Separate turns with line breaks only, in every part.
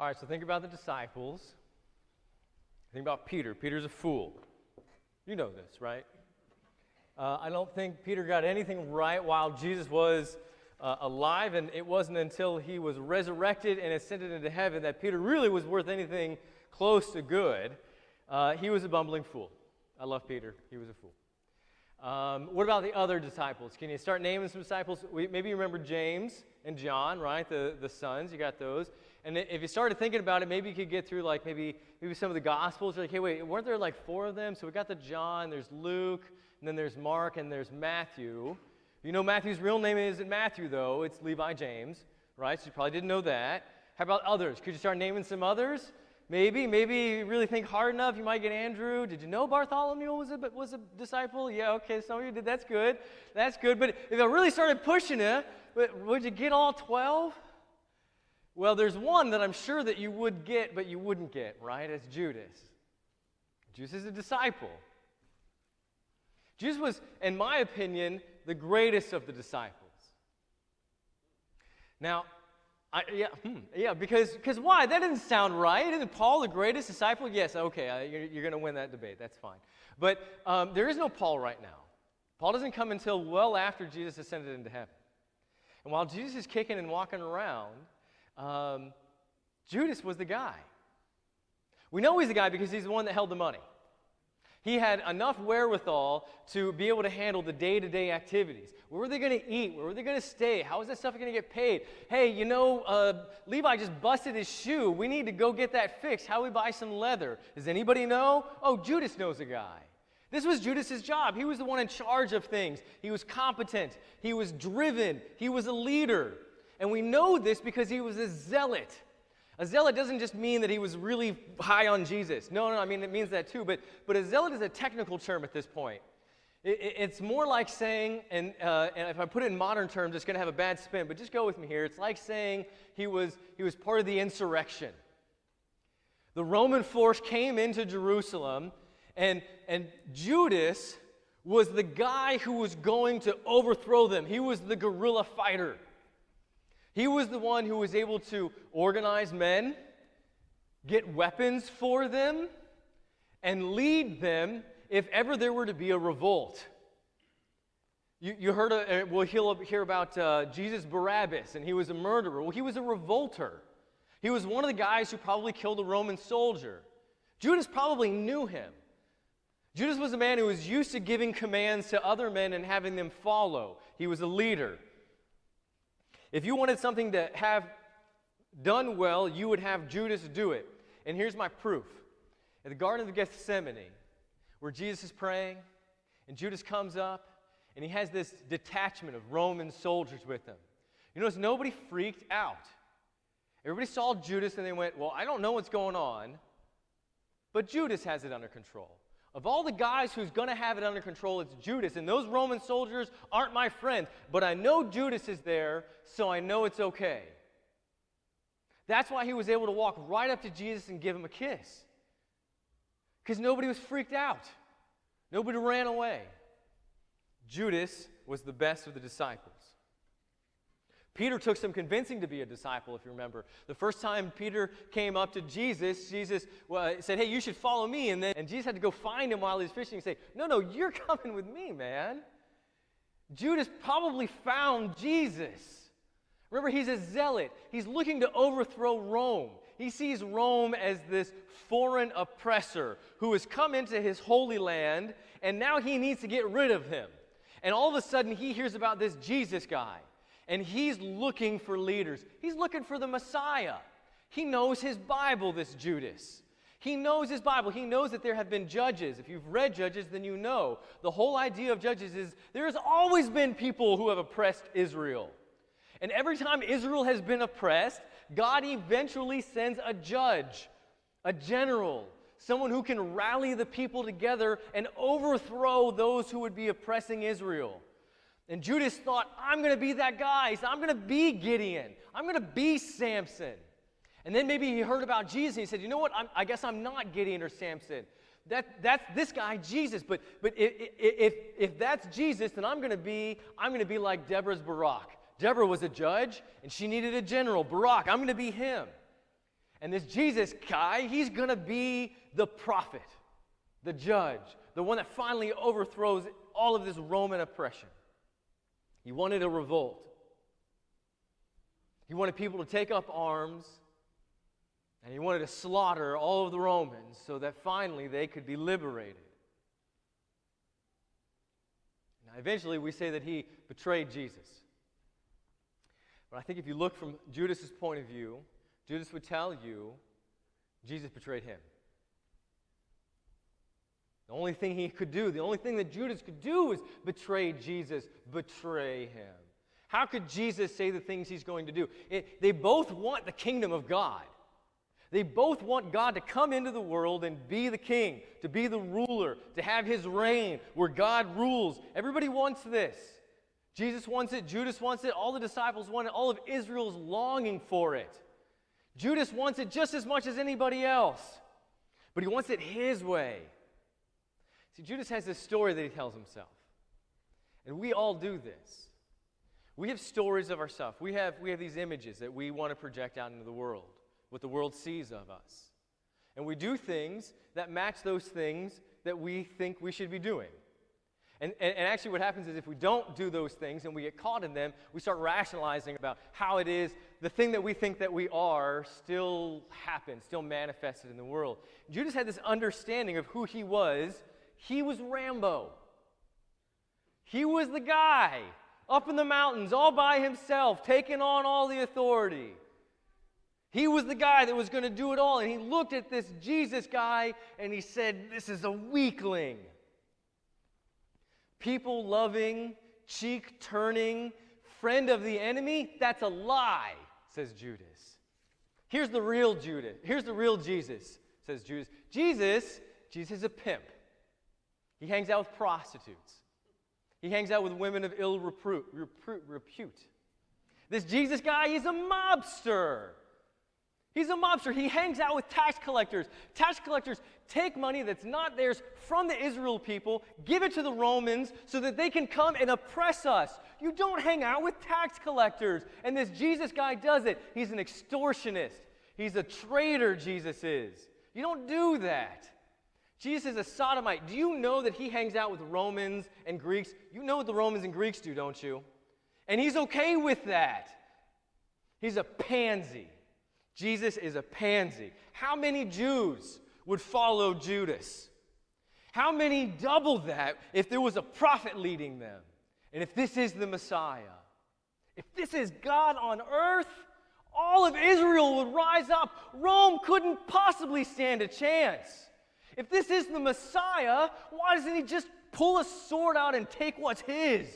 All right, so think about the disciples. Think about Peter. Peter's a fool. You know this, right? I don't think Peter got anything right while Jesus was alive, and it wasn't until he was resurrected and ascended into heaven that Peter really was worth anything close to good. He was a bumbling fool. I love Peter. He was a fool. What about the other disciples? Can you start naming some disciples? Maybe you remember James and John, right? The sons, you got those. And if you started thinking about it, maybe you could get through like maybe some of the Gospels. You're like, hey, wait, weren't there like 4 of them? So we got the John, there's Luke, and then there's Mark, and there's Matthew. You know Matthew's real name isn't Matthew, though. It's Levi James, right? So you probably didn't know that. How about others? Could you start naming some others? Maybe you really think hard enough, you might get Andrew. Did you know Bartholomew was a disciple? Yeah, okay, some of you did. That's good. That's good. But if I really started pushing it, would you get all 12? Well, there's one that I'm sure that you would get, but you wouldn't get, right? It's Judas. Judas is a disciple. Judas was, in my opinion, the greatest of the disciples. Now, because why? That didn't sound right. Isn't Paul the greatest disciple? Yes, okay, you're going to win that debate. That's fine. But there is no Paul right now. Paul doesn't come until well after Jesus ascended into heaven. And while Jesus is kicking and walking around, Judas was the guy. We know he's the guy because he's the one that held the money. He had enough wherewithal to be able to handle the day-to-day activities. Where were they going to eat? Where were they going to stay? How is that stuff going to get paid? Hey, Levi just busted his shoe. We need to go get that fixed. How do we buy some leather? Does anybody know? Oh, Judas knows a guy. This was Judas's job. He was the one in charge of things. He was competent. He was driven. He was a leader. And we know this because he was a zealot. A zealot doesn't just mean that he was really high on Jesus. No, I mean, it means that too. But a zealot is a technical term at this point. It's more like saying, and if I put it in modern terms, it's going to have a bad spin, but just go with me here. It's like saying he was part of the insurrection. The Roman force came into Jerusalem, and Judas was the guy who was going to overthrow them. He was the guerrilla fighter. He was the one who was able to organize men, get weapons for them, and lead them if ever there were to be a revolt. You heard, we'll hear about Jesus Barabbas, and he was a murderer. Well, he was a revolter. He was one of the guys who probably killed a Roman soldier. Judas probably knew him. Judas was a man who was used to giving commands to other men and having them follow. He was a leader. If you wanted something to have done well, you would have Judas do it. And here's my proof. At the Garden of Gethsemane, where Jesus is praying, and Judas comes up, and he has this detachment of Roman soldiers with him. You notice nobody freaked out. Everybody saw Judas, and they went, well, I don't know what's going on, but Judas has it under control. Of all the guys who's going to have it under control, it's Judas. And those Roman soldiers aren't my friends. But I know Judas is there, so I know it's okay. That's why he was able to walk right up to Jesus and give him a kiss. Because nobody was freaked out. Nobody ran away. Judas was the best of the disciples. Peter took some convincing to be a disciple, if you remember. The first time Peter came up to Jesus, Jesus said, hey, you should follow me. And Jesus had to go find him while he was fishing and say, no, you're coming with me, man. Judas probably found Jesus. Remember, he's a zealot. He's looking to overthrow Rome. He sees Rome as this foreign oppressor who has come into his holy land, and now he needs to get rid of him. And all of a sudden, he hears about this Jesus guy. And he's looking for leaders. He's looking for the Messiah. He knows his Bible, this Judas. He knows his Bible. He knows that there have been judges. If you've read Judges, then you know. The whole idea of Judges is there has always been people who have oppressed Israel. And every time Israel has been oppressed, God eventually sends a judge, a general, someone who can rally the people together and overthrow those who would be oppressing Israel. And Judas thought, I'm going to be that guy. So I'm going to be Gideon. I'm going to be Samson. And then maybe he heard about Jesus and he said, you know what? I guess I'm not Gideon or Samson. That's this guy, Jesus. But if that's Jesus, then I'm going to be like Deborah's Barak. Deborah was a judge and she needed a general. Barak, I'm going to be him. And this Jesus guy, he's going to be the prophet, the judge, the one that finally overthrows all of this Roman oppression. He wanted a revolt. He wanted people to take up arms, and he wanted to slaughter all of the Romans so that finally they could be liberated. Now, eventually, we say that he betrayed Jesus. But I think if you look from Judas' point of view, Judas would tell you Jesus betrayed him. The only thing he could do, the only thing that Judas could do was betray Jesus, betray him. How could Jesus say the things he's going to do? They both want the kingdom of God. They both want God to come into the world and be the king, to be the ruler, to have his reign where God rules. Everybody wants this. Jesus wants it, Judas wants it, all the disciples want it, all of Israel's longing for it. Judas wants it just as much as anybody else, but he wants it his way. See, Judas has this story that he tells himself, and we all do this. We have stories of ourselves. We have these images that we want to project out into the world, what the world sees of us. And we do things that match those things that we think we should be doing. And actually what happens is if we don't do those things and we get caught in them, we start rationalizing about how it is the thing that we think that we are still happens, still manifested in the world. Judas had this understanding of who he was. He was Rambo. He was the guy up in the mountains all by himself, taking on all the authority. He was the guy that was going to do it all. And he looked at this Jesus guy and he said, this is a weakling. People-loving, cheek-turning, friend of the enemy, that's a lie, says Judas. Here's the real Judas. Here's the real Jesus, says Judas. Jesus is a pimp. He hangs out with prostitutes. He hangs out with women of ill repute. This Jesus guy, he's a mobster. He's a mobster. He hangs out with tax collectors. Tax collectors take money that's not theirs from the Israel people, give it to the Romans so that they can come and oppress us. You don't hang out with tax collectors. And this Jesus guy does it. He's an extortionist. He's a traitor, Jesus is. You don't do that. Jesus is a sodomite. Do you know that he hangs out with Romans and Greeks? You know what the Romans and Greeks do, don't you? And he's okay with that. He's a pansy. Jesus is a pansy. How many Jews would follow Judas? How many double that if there was a prophet leading them? And if this is the Messiah? If this is God on earth, all of Israel would rise up. Rome couldn't possibly stand a chance. If this is the Messiah, why doesn't he just pull a sword out and take what's his?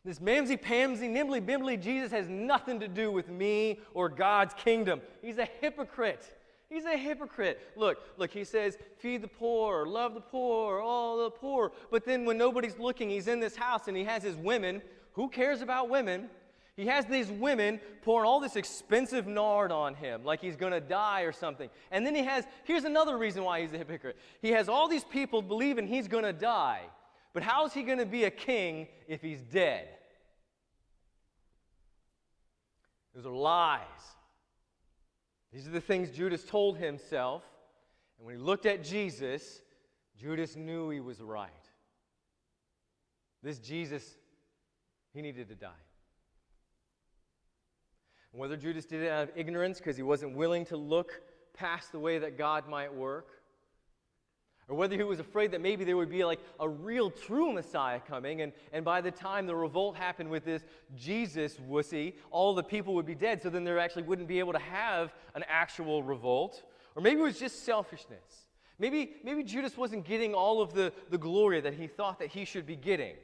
This mamsy-pamsy, nimbly-bimbly Jesus has nothing to do with me or God's kingdom. He's a hypocrite. He's a hypocrite. Look, he says, feed the poor, love the poor, all the poor. But then when nobody's looking, he's in this house and he has his women. Who cares about women? He has these women pouring all this expensive nard on him, like he's going to die or something. And then here's another reason why he's a hypocrite. He has all these people believing he's going to die. But how is he going to be a king if he's dead? Those are lies. These are the things Judas told himself. And when he looked at Jesus, Judas knew he was right. This Jesus, he needed to die. And whether Judas did it out of ignorance because he wasn't willing to look past the way that God might work, or whether he was afraid that maybe there would be like a real true Messiah coming, and by the time the revolt happened with this Jesus wussy, all the people would be dead, so then there actually wouldn't be able to have an actual revolt. Or maybe it was just selfishness. Maybe Judas wasn't getting all of the glory that he thought that he should be getting.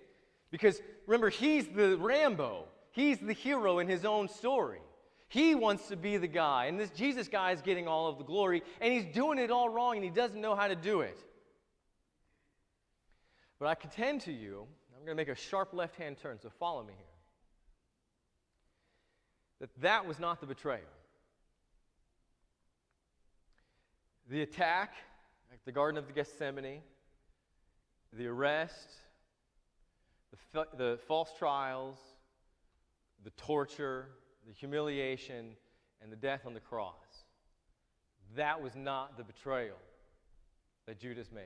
Because remember, he's the Rambo. He's the hero in his own story. He wants to be the guy, and this Jesus guy is getting all of the glory, and he's doing it all wrong, and he doesn't know how to do it. But I contend to you, I'm going to make a sharp left-hand turn, so follow me here, that was not the betrayer. The attack at the Garden of Gethsemane, the arrest, the false trials, the torture, the humiliation, and the death on the cross. that was not the betrayal that Judas made.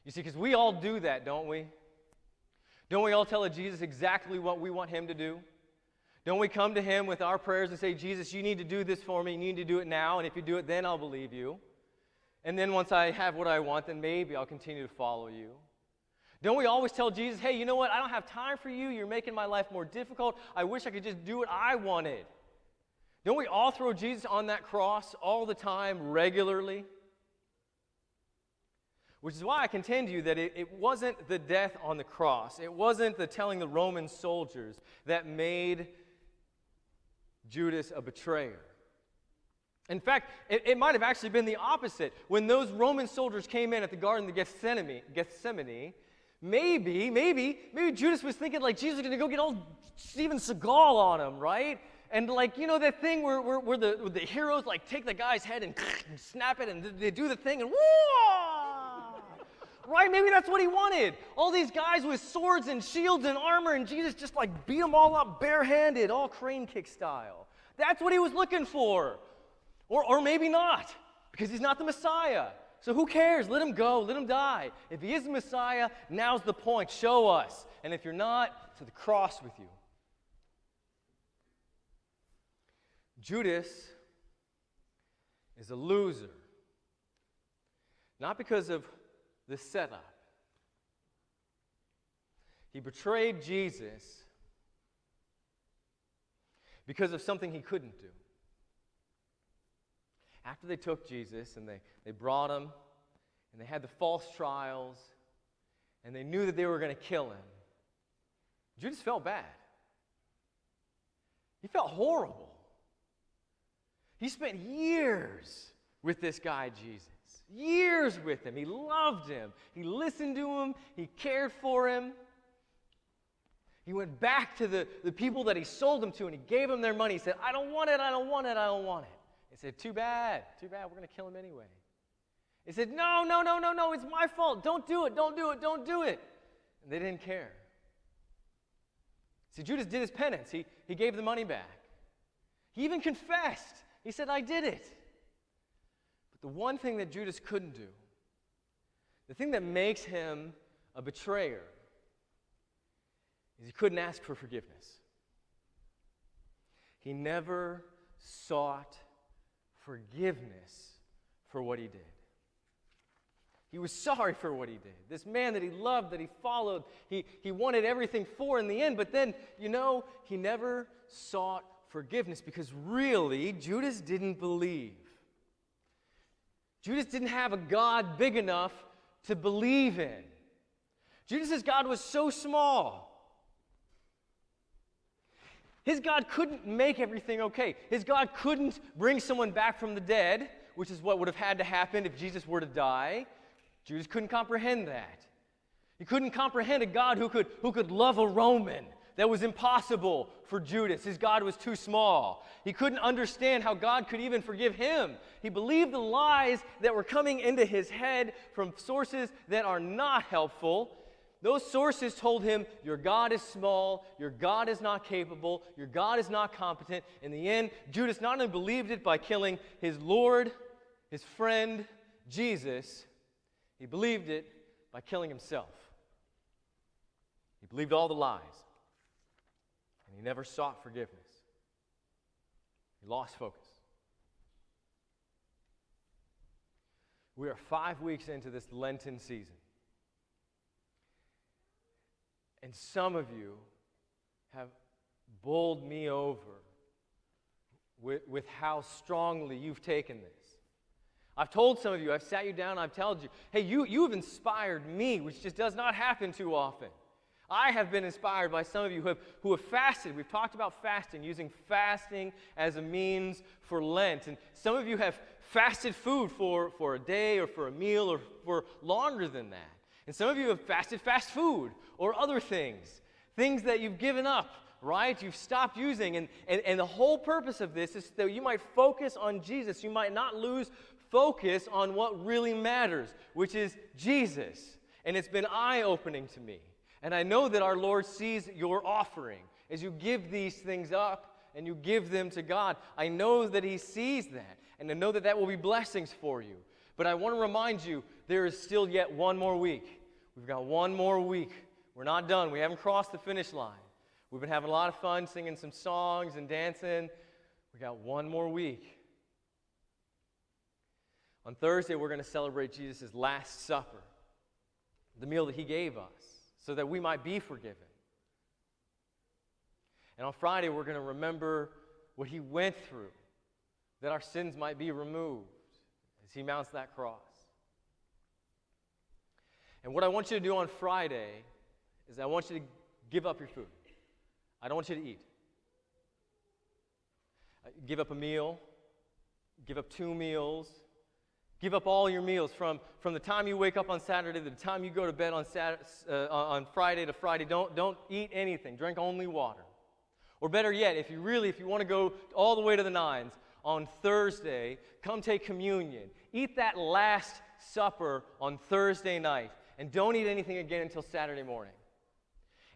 You see, because we all do that, don't we? Don't we all tell Jesus exactly what we want him to do? Don't we come to him with our prayers and say, Jesus, you need to do this for me, you need to do it now, and if you do it, then I'll believe you. And then once I have what I want, then maybe I'll continue to follow you. Don't we always tell Jesus, hey, you know what, I don't have time for you, you're making my life more difficult, I wish I could just do what I wanted. Don't we all throw Jesus on that cross all the time, regularly? Which is why I contend to you that it wasn't the death on the cross, it wasn't the telling the Roman soldiers that made Judas a betrayer. In fact, it might have actually been the opposite. When those Roman soldiers came in at the Garden of Gethsemane, maybe Judas was thinking like Jesus is going to go get old Steven Seagal on him, right? And like, you know that thing where the heroes like take the guy's head and snap it and they do the thing and whoa! Right? Maybe that's what he wanted. All these guys with swords and shields and armor and Jesus just like beat them all up barehanded, all crane kick style. That's what he was looking for. Or maybe not, because he's not the Messiah. So who cares? Let him go. Let him die. If he is the Messiah, now's the point. Show us. And if you're not, to the cross with you. Judas is a loser. Not because of the setup. He betrayed Jesus because of something he couldn't do. After they took Jesus and they brought him and they had the false trials and they knew that they were going to kill him, Judas felt bad. He felt horrible. He spent years with this guy, Jesus. Years with him. He loved him. He listened to him. He cared for him. He went back to the people that he sold him to and he gave them their money. He said, I don't want it, I don't want it, I don't want it. He said, too bad, we're going to kill him anyway. He said, no, it's my fault. Don't do it. And they didn't care. See, Judas did his penance. He gave the money back. He even confessed. He said, I did it. But the one thing that Judas couldn't do, the thing that makes him a betrayer, is he couldn't ask for forgiveness. He never sought forgiveness for what he did. He was sorry for what he did. This man that he loved, that he followed, he wanted everything for in the end, but then, he never sought forgiveness because really, Judas didn't believe. Judas didn't have a God big enough to believe in. Judas's God was so small. His God couldn't make everything okay. His God couldn't bring someone back from the dead, which is what would have had to happen if Jesus were to die. Judas couldn't comprehend that. He couldn't comprehend a God who could love a Roman. That was impossible for Judas. His God was too small. He couldn't understand how God could even forgive him. He believed the lies that were coming into his head from sources that are not helpful. Those sources told him, your God is small, your God is not capable, your God is not competent. In the end, Judas not only believed it by killing his Lord, his friend, Jesus, he believed it by killing himself. He believed all the lies, and he never sought forgiveness. He lost focus. We are 5 weeks into this Lenten season. And some of you have bowled me over with how strongly you've taken this. I've told some of you, I've sat you down, I've told you, hey, you've inspired me, which just does not happen too often. I have been inspired by some of you who have fasted. We've talked about fasting, using fasting as a means for Lent. And some of you have fasted food for a day or for a meal or for longer than that. And some of you have fasted fast food or other things that you've given up, right? You've stopped using. And the whole purpose of this is that you might focus on Jesus. You might not lose focus on what really matters, which is Jesus. And it's been eye-opening to me. And I know that our Lord sees your offering as you give these things up, and you give them to God. I know that He sees that, and I know that that will be blessings for you. But I want to remind you, there is still yet one more week. We've got one more week. We're not done. We haven't crossed the finish line. We've been having a lot of fun singing some songs and dancing. We got one more week. On Thursday, we're going to celebrate Jesus' Last Supper, the meal that He gave us so that we might be forgiven. And on Friday, we're going to remember what He went through, that our sins might be removed as He mounts that cross. And what I want you to do on Friday is I want you to give up your food. I don't want you to eat. Give up a meal. Give up 2 meals. Give up all your meals from the time you wake up on Saturday to the time you go to bed on Friday to Friday. Don't eat anything. Drink only water. Or better yet, if you want to go all the way to the nines, on Thursday, come take communion. Eat that Last Supper on Thursday night. And don't eat anything again until Saturday morning.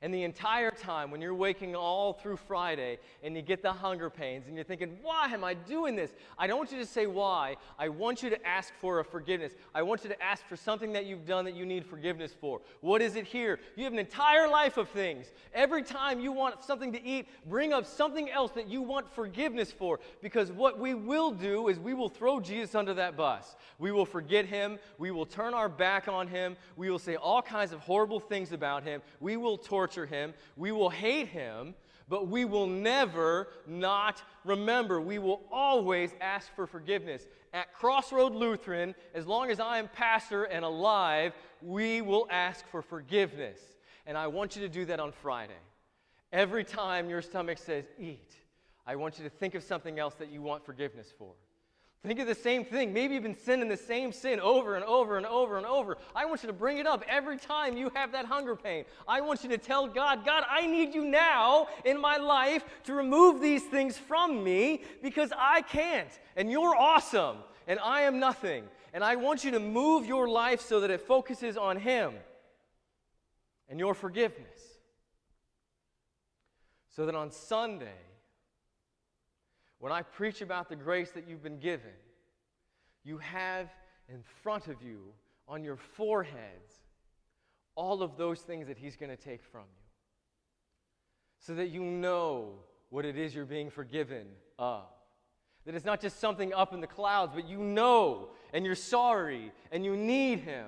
And the entire time, when you're waking all through Friday and you get the hunger pains and you're thinking, why am I doing this? I don't want you to say why. I want you to ask for a forgiveness. I want you to ask for something that you've done that you need forgiveness for. What is it here? You have an entire life of things. Every time you want something to eat, bring up something else that you want forgiveness for. Because what we will do is we will throw Jesus under that bus. We will forget Him. We will turn our back on Him. We will say all kinds of horrible things about Him. We will torture Him, we will hate Him, but we will never not remember. We will always ask for forgiveness. At Crossroad Lutheran, as long as I am pastor and alive, we will ask for forgiveness. And I want you to do that on Friday. Every time your stomach says, eat, I want you to think of something else that you want forgiveness for. Think of the same thing. Maybe you've been sinning the same sin over and over and over and over. I want you to bring it up every time you have that hunger pain. I want you to tell God, God, I need you now in my life to remove these things from me because I can't. And you're awesome. And I am nothing. And I want you to move your life so that it focuses on Him and your forgiveness. So that on Sunday, when I preach about the grace that you've been given, you have in front of you, on your foreheads, all of those things that He's going to take from you. So that you know what it is you're being forgiven of. That it's not just something up in the clouds, but you know, and you're sorry, and you need Him,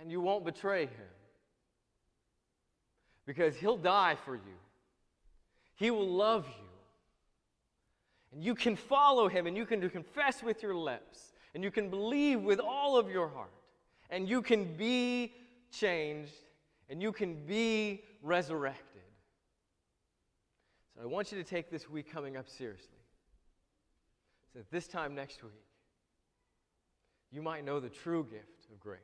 and you won't betray Him. Because He'll die for you. He will love you. And you can follow Him, and you can confess with your lips, and you can believe with all of your heart, and you can be changed, and you can be resurrected. So I want you to take this week coming up seriously. So that this time next week, you might know the true gift of grace.